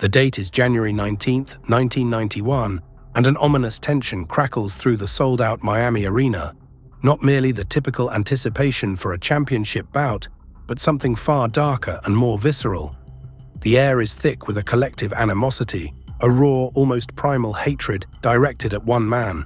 The date is January 19th, 1991, and an ominous tension crackles through the sold-out Miami arena. Not merely the typical anticipation for a championship bout, but something far darker and more visceral. The air is thick with a collective animosity, a raw, almost primal hatred directed at one man.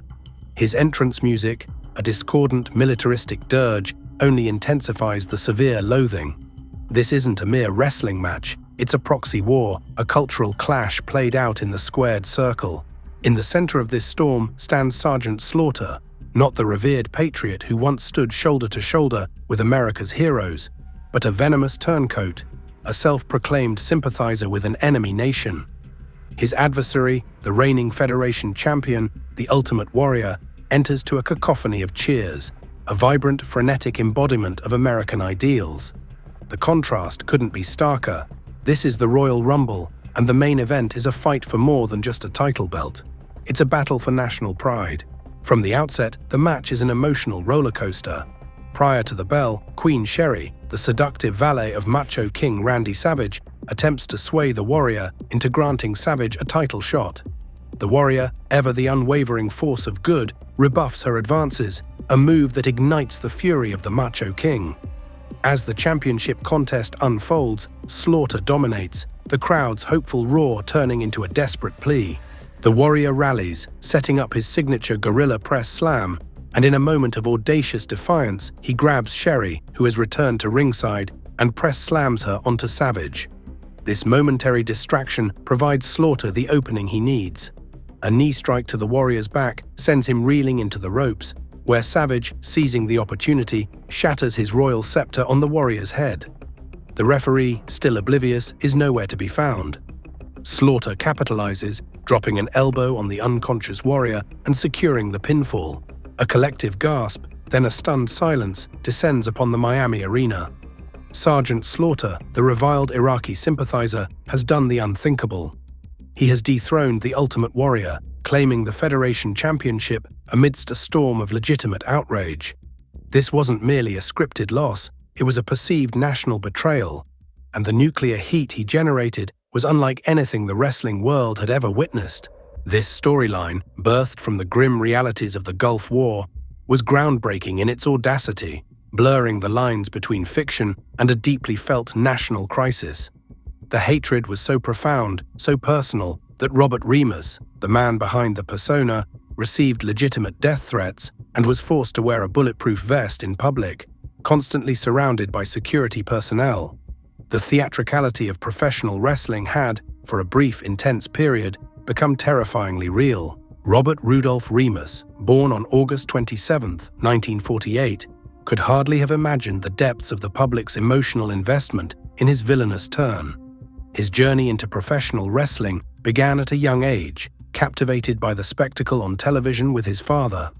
His entrance music, a discordant militaristic dirge, only intensifies the severe loathing. This isn't a mere wrestling match, it's a proxy war, a cultural clash played out in the squared circle. In the center of this storm stands Sergeant Slaughter, not the revered patriot who once stood shoulder to shoulder with America's heroes, but a venomous turncoat, a self-proclaimed sympathizer with an enemy nation. His adversary, the reigning Federation champion, the Ultimate Warrior, enters to a cacophony of cheers, a vibrant, frenetic embodiment of American ideals. The contrast couldn't be starker. This is the Royal Rumble, and the main event is a fight for more than just a title belt. It's a battle for national pride. From the outset, the match is an emotional roller coaster. Prior to the bell, Queen Sherry, the seductive valet of Macho King Randy Savage, attempts to sway the Warrior into granting Savage a title shot. The Warrior, ever the unwavering force of good, rebuffs her advances, a move that ignites the fury of the Macho King. As the championship contest unfolds, Slaughter dominates, the crowd's hopeful roar turning into a desperate plea. The Warrior rallies, setting up his signature gorilla press slam, and in a moment of audacious defiance, he grabs Sherry, who has returned to ringside, and press slams her onto Savage. This momentary distraction provides Slaughter the opening he needs. A knee strike to the Warrior's back sends him reeling into the ropes, where Savage, seizing the opportunity, shatters his royal scepter on the Warrior's head. The referee, still oblivious, is nowhere to be found. Slaughter capitalizes, dropping an elbow on the unconscious Warrior and securing the pinfall. A collective gasp, then a stunned silence, descends upon the Miami arena. Sergeant Slaughter, the reviled Iraqi sympathizer, has done the unthinkable. He has dethroned the Ultimate Warrior, claiming the Federation Championship amidst a storm of legitimate outrage. This wasn't merely a scripted loss, it was a perceived national betrayal, and the nuclear heat he generated was unlike anything the wrestling world had ever witnessed. This storyline, birthed from the grim realities of the Gulf War, was groundbreaking in its audacity, blurring the lines between fiction and a deeply felt national crisis. The hatred was so profound, so personal, that Robert Remus, the man behind the persona, received legitimate death threats and was forced to wear a bulletproof vest in public, constantly surrounded by security personnel. The theatricality of professional wrestling had, for a brief, intense period, become terrifyingly real. Robert Rudolph Remus, born on August 27, 1948, could hardly have imagined the depths of the public's emotional investment in his villainous turn. His journey into professional wrestling began at a young age, captivated by the spectacle on television with his father.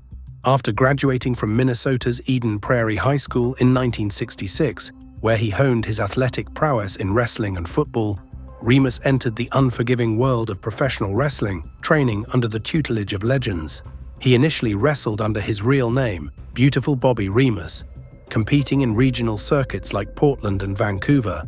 After graduating from Minnesota's Eden Prairie High School in 1966, where he honed his athletic prowess in wrestling and football, Remus entered the unforgiving world of professional wrestling, training under the tutelage of legends. He initially wrestled under his real name, Beautiful Bobby Remus, competing in regional circuits like Portland and Vancouver.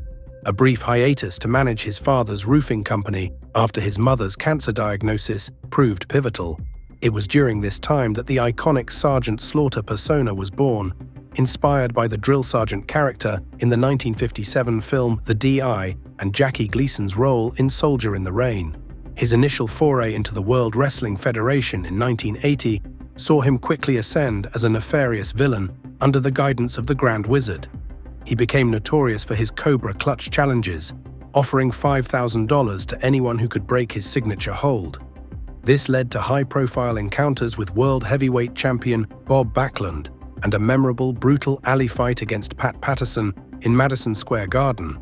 A brief hiatus to manage his father's roofing company after his mother's cancer diagnosis proved pivotal. It was during this time that the iconic Sergeant Slaughter persona was born, inspired by the drill sergeant character in the 1957 film The D.I. and Jackie Gleason's role in Soldier in the Rain. His initial foray into the World Wrestling Federation in 1980 saw him quickly ascend as a nefarious villain under the guidance of the Grand Wizard. He became notorious for his Cobra Clutch challenges, offering $5,000 to anyone who could break his signature hold. This led to high-profile encounters with World Heavyweight Champion Bob Backlund and a memorable, brutal alley fight against Pat Patterson in Madison Square Garden.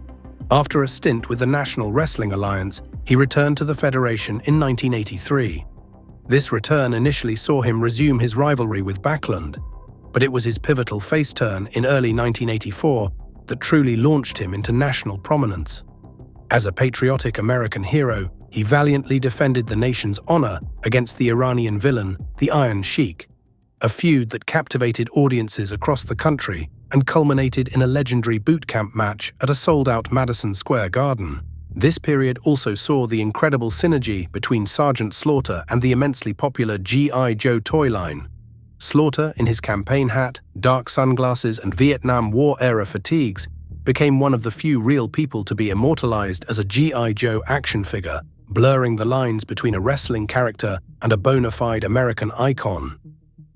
After a stint with the National Wrestling Alliance, he returned to the Federation in 1983. This return initially saw him resume his rivalry with Backlund, but it was his pivotal face turn in early 1984 that truly launched him into national prominence. As a patriotic American hero, he valiantly defended the nation's honor against the Iranian villain, the Iron Sheik, a feud that captivated audiences across the country and culminated in a legendary boot camp match at a sold-out Madison Square Garden. This period also saw the incredible synergy between Sergeant Slaughter and the immensely popular G.I. Joe toy line. Slaughter, in his campaign hat, dark sunglasses, and Vietnam War-era fatigues, became one of the few real people to be immortalized as a G.I. Joe action figure, blurring the lines between a wrestling character and a bona fide American icon.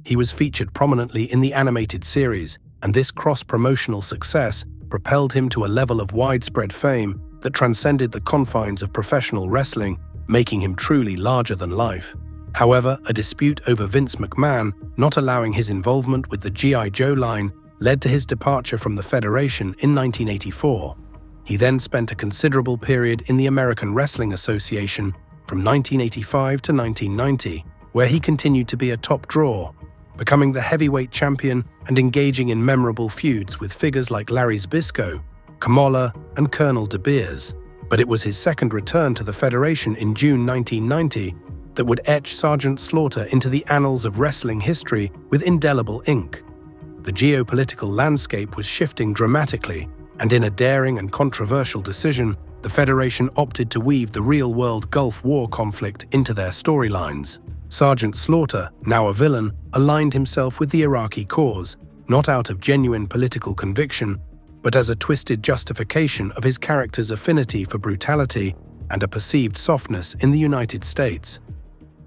He was featured prominently in the animated series, and this cross-promotional success propelled him to a level of widespread fame that transcended the confines of professional wrestling, making him truly larger than life. However, a dispute over Vince McMahon not allowing his involvement with the G.I. Joe line led to his departure from the Federation in 1984. He then spent a considerable period in the American Wrestling Association from 1985 to 1990, where he continued to be a top draw, becoming the heavyweight champion and engaging in memorable feuds with figures like Larry Zbyszko, Kamala, and Colonel De Beers. But it was his second return to the Federation in June 1990 that would etch Sergeant Slaughter into the annals of wrestling history with indelible ink. The geopolitical landscape was shifting dramatically, and in a daring and controversial decision, the Federation opted to weave the real-world Gulf War conflict into their storylines. Sergeant Slaughter, now a villain, aligned himself with the Iraqi cause, not out of genuine political conviction, but as a twisted justification of his character's affinity for brutality and a perceived softness in the United States.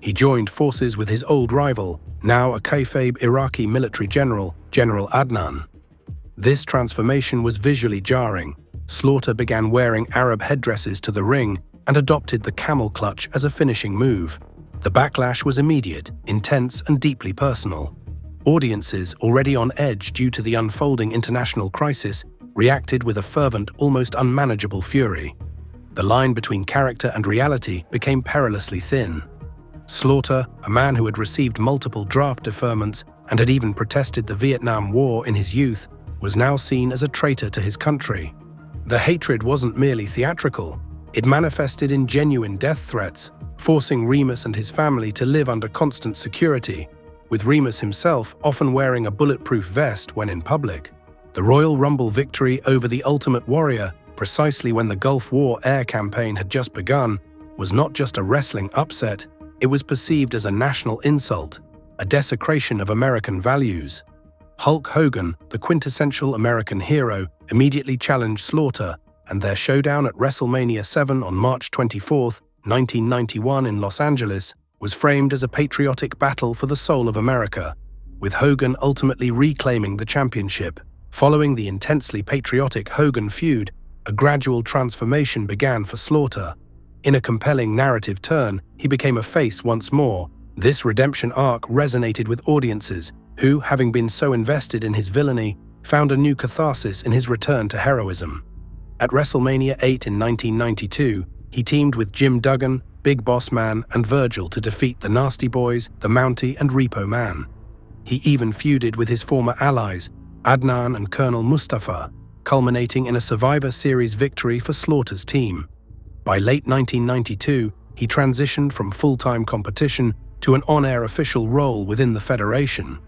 He joined forces with his old rival, now a kayfabe Iraqi military general, General Adnan. This transformation was visually jarring. Slaughter began wearing Arab headdresses to the ring and adopted the camel clutch as a finishing move. The backlash was immediate, intense, and deeply personal. Audiences, already on edge due to the unfolding international crisis, reacted with a fervent, almost unmanageable fury. The line between character and reality became perilously thin. Slaughter, a man who had received multiple draft deferments and had even protested the Vietnam War in his youth, was now seen as a traitor to his country. The hatred wasn't merely theatrical, it manifested in genuine death threats, forcing Remus and his family to live under constant security, with Remus himself often wearing a bulletproof vest when in public. The Royal Rumble victory over the Ultimate Warrior, precisely when the Gulf War air campaign had just begun, was not just a wrestling upset, it was perceived as a national insult, a desecration of American values. Hulk Hogan, the quintessential American hero, immediately challenged Slaughter, and their showdown at WrestleMania 7 on March 24, 1991 in Los Angeles, was framed as a patriotic battle for the soul of America, with Hogan ultimately reclaiming the championship. Following the intensely patriotic Hogan feud, a gradual transformation began for Slaughter. In a compelling narrative turn, he became a face once more. This redemption arc resonated with audiences who, having been so invested in his villainy, found a new catharsis in his return to heroism. At WrestleMania 8 in 1992, he teamed with Jim Duggan, Big Boss Man, and Virgil to defeat the Nasty Boys, the Mountie, and Repo Man. He even feuded with his former allies, Adnan and Colonel Mustafa, culminating in a Survivor Series victory for Slaughter's team. By late 1992, he transitioned from full-time competition to an on-air official role within the Federation,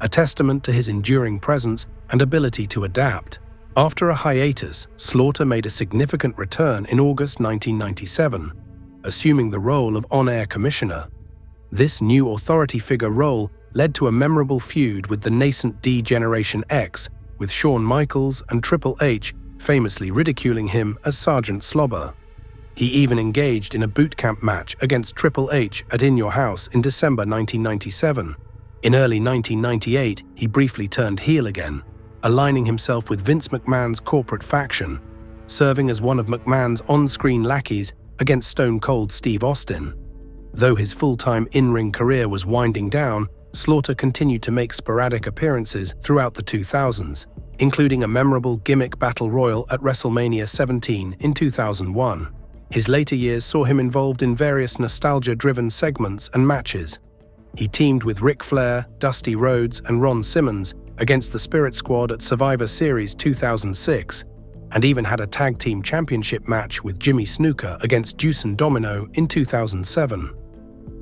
a testament to his enduring presence and ability to adapt. After a hiatus, Slaughter made a significant return in August 1997, assuming the role of on-air commissioner. This new authority figure role led to a memorable feud with the nascent D-Generation X, with Shawn Michaels and Triple H famously ridiculing him as Sergeant Slobber. He even engaged in a boot camp match against Triple H at In Your House in December 1997. In early 1998, he briefly turned heel again, aligning himself with Vince McMahon's corporate faction, serving as one of McMahon's on-screen lackeys against Stone Cold Steve Austin. Though his full-time in-ring career was winding down, Slaughter continued to make sporadic appearances throughout the 2000s, including a memorable gimmick battle royal at WrestleMania 17 in 2001. His later years saw him involved in various nostalgia-driven segments and matches. He teamed with Ric Flair, Dusty Rhodes, and Ron Simmons against the Spirit Squad at Survivor Series 2006, and even had a tag team championship match with Jimmy Snuka against Juice and Domino in 2007.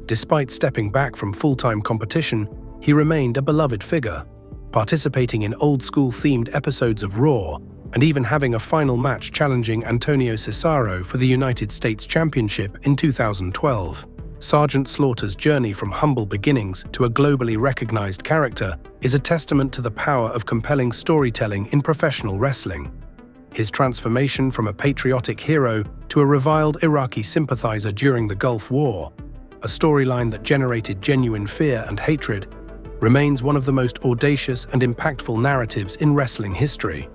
Despite stepping back from full-time competition, he remained a beloved figure, participating in old-school themed episodes of Raw, and even having a final match challenging Antonio Cesaro for the United States Championship in 2012. Sergeant Slaughter's journey from humble beginnings to a globally recognized character is a testament to the power of compelling storytelling in professional wrestling. His transformation from a patriotic hero to a reviled Iraqi sympathizer during the Gulf War, a storyline that generated genuine fear and hatred, remains one of the most audacious and impactful narratives in wrestling history.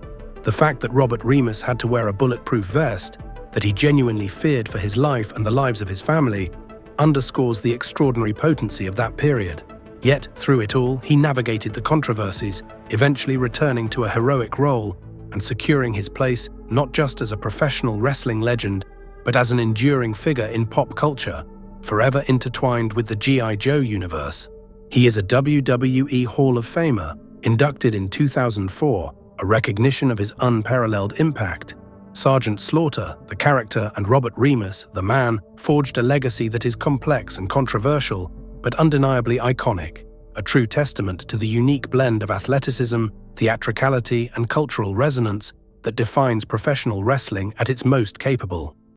The fact that Robert Remus had to wear a bulletproof vest, that he genuinely feared for his life and the lives of his family, underscores the extraordinary potency of that period. Yet, through it all, he navigated the controversies, eventually returning to a heroic role and securing his place not just as a professional wrestling legend, but as an enduring figure in pop culture, forever intertwined with the G.I. Joe universe. He is a WWE Hall of Famer, inducted in 2004, a recognition of his unparalleled impact. Sergeant Slaughter, the character, and Robert Remus, the man, forged a legacy that is complex and controversial, but undeniably iconic, a true testament to the unique blend of athleticism, theatricality, and cultural resonance that defines professional wrestling at its most capable.